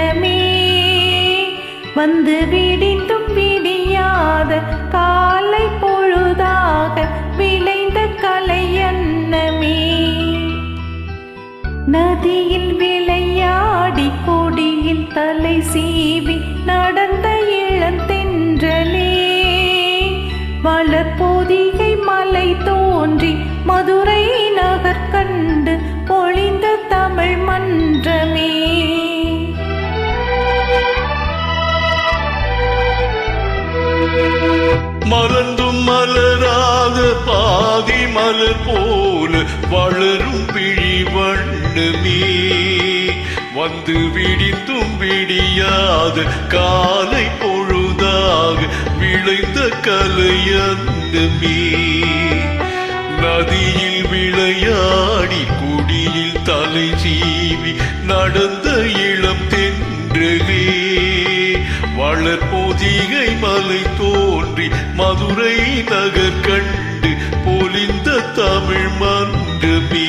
எண்ணமே வந்து விடிந்தும் விடியாத காலை பொழுதாக விளைந்த கலை எண்ணமே நதியில் விளையாடி கொடியில் தலை சீவி நடந்த இளந்தென்றலே வளர்பொதிகை மலை தோன்றி மதுரை நகர் கண்டு பொழிந்த தமிழ் மன்றமே மலர்ந்தும் மலராத பாதி மலர் போல வளரும் பிழி வண்ணமே வந்து விடிந்தும் விடியாத காலை பொழுதாக விளைந்த கலையந்தமே நதியில் விளையாடி குடியில் தலை சீவி நடந்த இளம் தென்றலே வளர்பொதிகை மலை தோன்றி மதுரை நகர் கண்டு பொலிந்த தமிழ் மன்றமே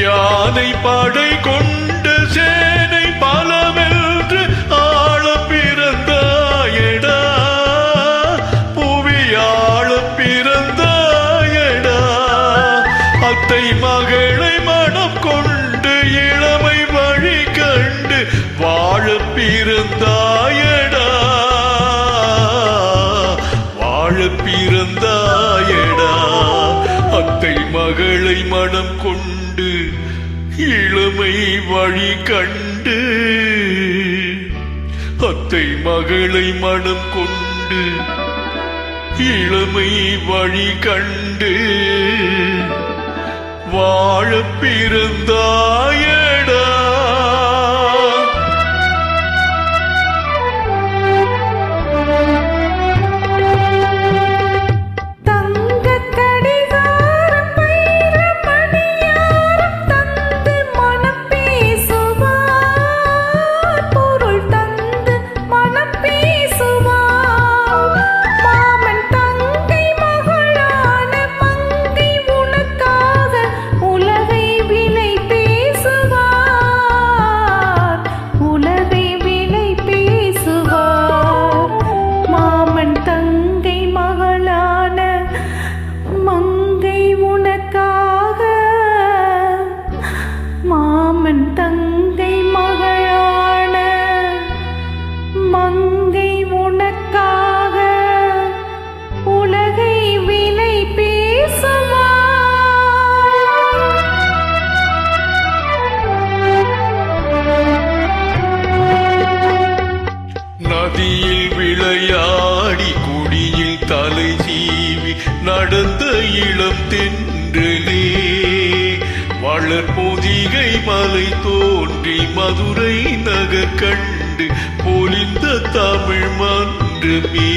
யானை படை கொண்ட சேனை பலவென்று ஆள பிறந்தாயடா புவியாள பிறந்தாயடா அத்தை மகளை மனம் கொண்டு இளமை வழி கண்டு வாழ பிறந்தாயடா வாழ பிறந்தாயடா அத்தை மகளை மனம் கொண்டு இளமை வழி கண்டு அத்தை மகளை மனம் கொண்டு இளமை வழி கண்டு வாழ பிறந்தாயடா தங்கை மகளான மங்கை உனக்காக உலகை விலை பேசுவா நதியில் விளையாடி குடியில் தலை சீவி நடந்த இளம் தென்றலே வளர்பொதிகை மலை தோன்றி மதுரை நகர் கண்டு பொலிந்த தமிழ் மன்றமே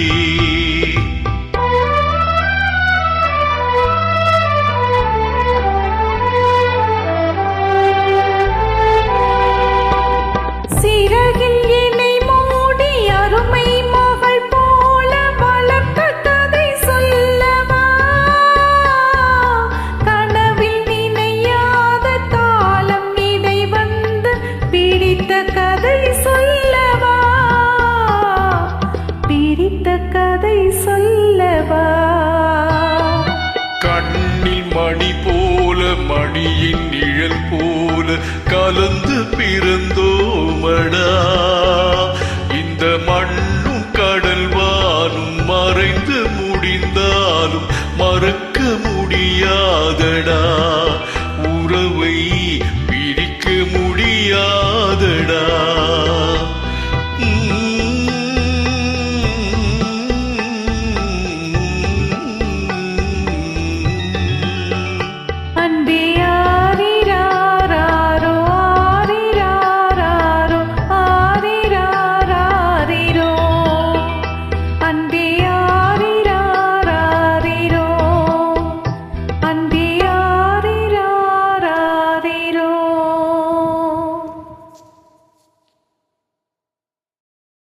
கண்ணில் மணி போல மணியின் நிழல் போல கலந்து பிறந்தோமடா